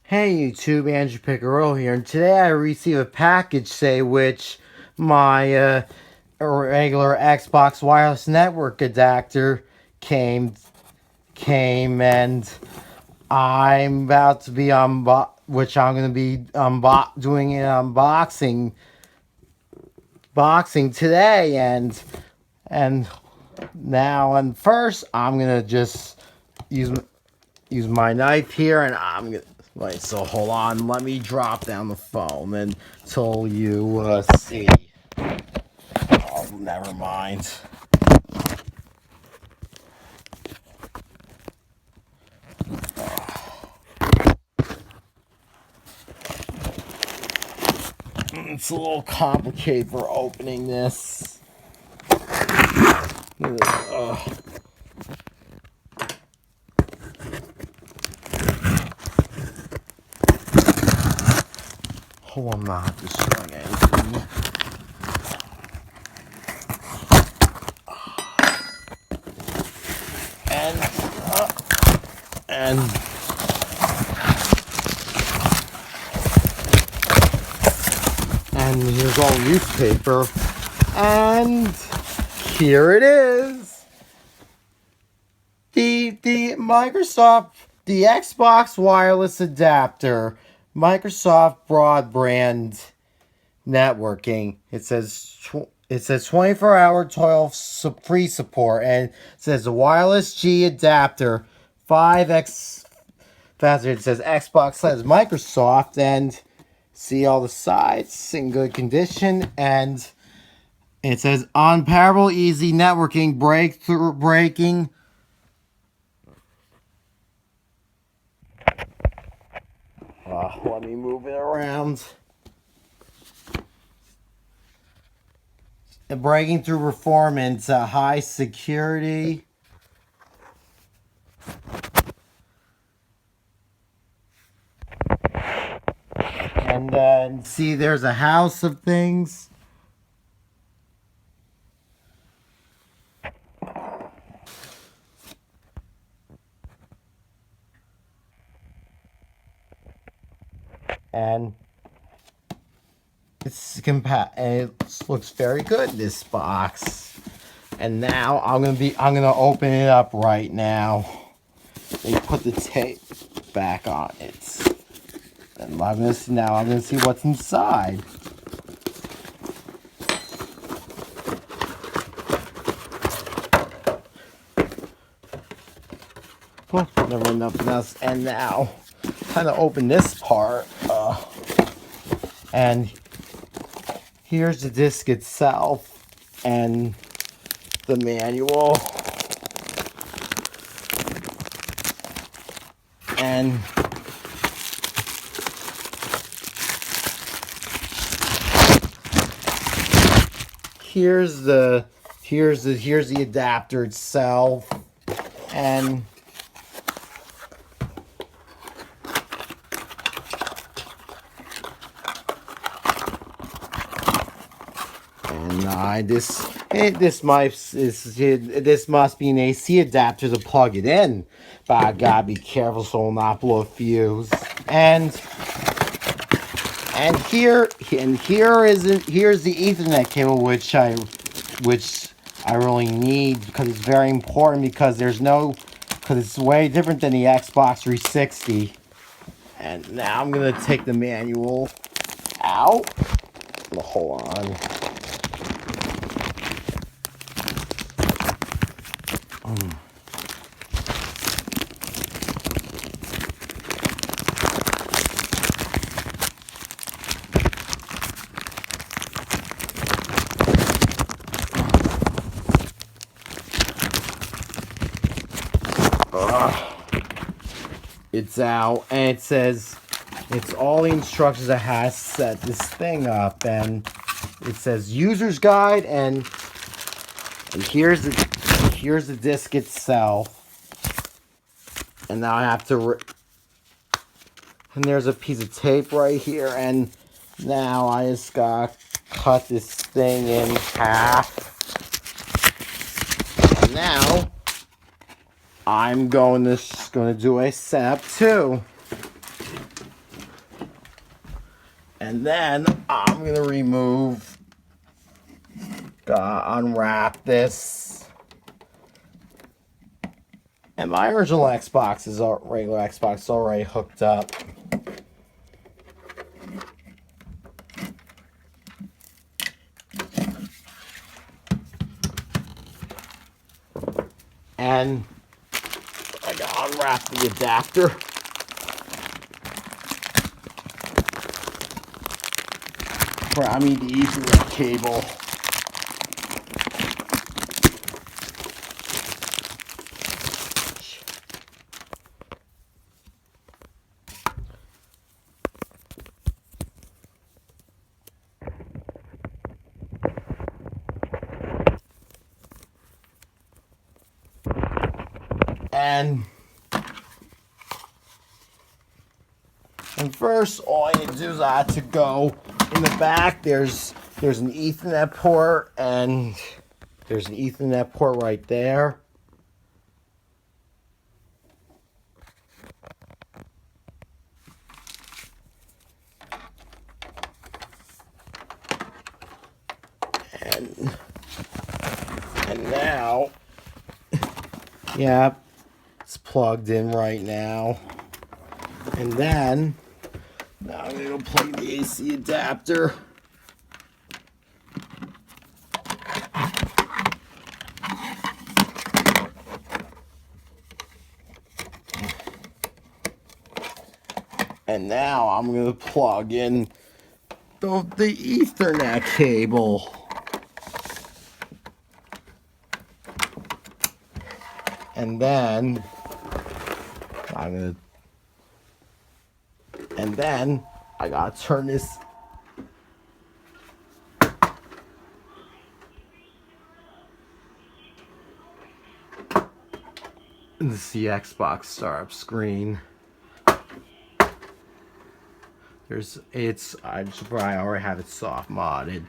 Hey YouTube, Andrew Piccarello here, and today I received a package, which my regular Xbox wireless network adapter came, and I'm about to be which I'm going to be doing an boxing today, and now and first I'm gonna just use my knife here, and I'm gonna wait. So hold on, let me drop down the phone until you see. Oh, never mind. It's a little complicated for opening this. Hold on, I'm not destroying anything. And here's all newspaper, and here it is. The Microsoft, the Xbox wireless adapter, Microsoft broadband networking. It says 24-hour toil free support, and it says the wireless G adapter 5x faster. It says Xbox says Microsoft, and see all the sides in good condition, and it says unparalleled easy networking breakthrough breaking. Let me move it around. Breaking through performance, high security. And see, there's a house of things. And it looks very good, this box. And now I'm gonna open it up right now. Let me put the tape back on it. And I'm gonna see what's inside. Well, never nothing else. And now, kind of open this part. And here's the disc itself and the manual. And here's the adapter itself, and this must be an AC adapter to plug it in, but I gotta be careful so it'll not blow a fuse. And here's the Ethernet cable, which I really need, because it's very important, because it's way different than the Xbox 360. And now I'm gonna take the manual out. Hold on. It's out, and it says it's all the instructions it has to set this thing up, and it says user's guide, and here's the disc itself. And now I have to and there's a piece of tape right here, and now I just gotta cut this thing in half. And now I'm going to do a setup too. And then I'm going to unwrap this. And my original Xbox is regular Xbox already hooked up. And I gotta unwrap the adapter. I mean the Ethernet cable. And first, all you do is I have to go in the back. There's an Ethernet port, and there's an Ethernet port right there. And now, yeah, it's plugged in right now. And then, now I'm going to plug the AC adapter. And now I'm going to plug in the Ethernet cable. And then I gotta turn this the Xbox startup screen. I already have it soft modded.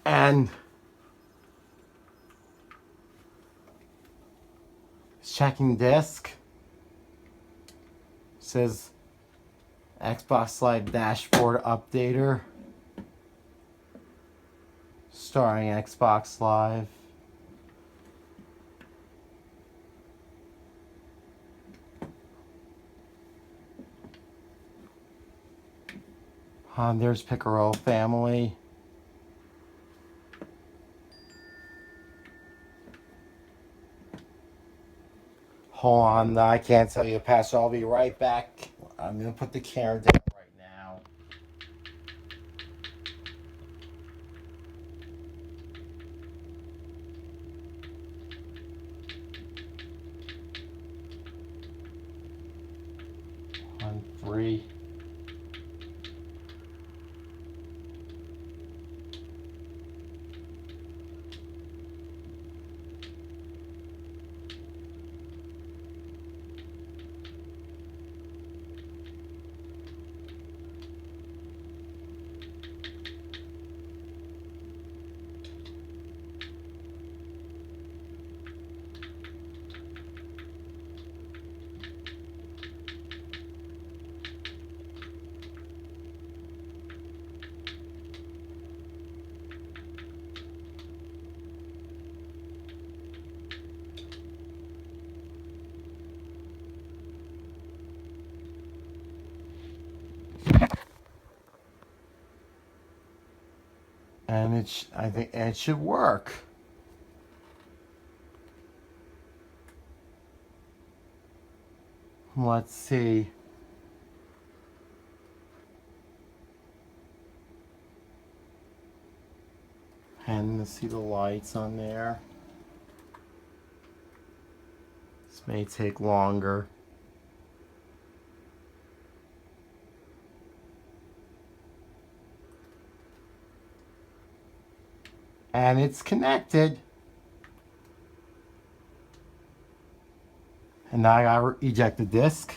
And checking disk. Says Xbox Live dashboard updater. Starting Xbox Live. There's Picaro Family. Hold on, I can't tell you the password. I'll be right back. I'm going to put the camera down right now. On 3. And I think it should work. Let's see. And let's see the lights on there. This may take longer. And it's connected. And now I gotta eject the disc.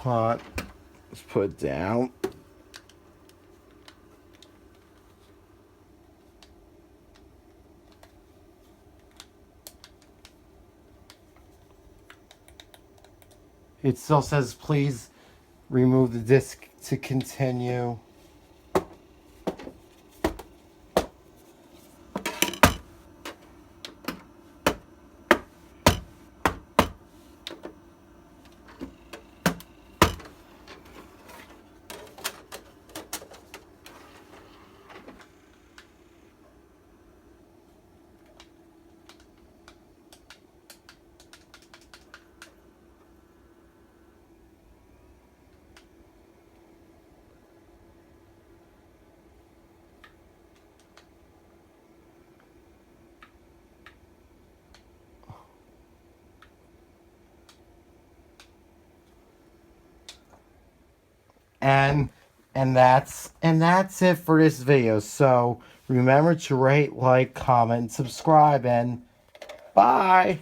Let's put it down. It still says please remove the disc to continue. And that's it for this video. So remember to rate, like, comment, subscribe, and bye.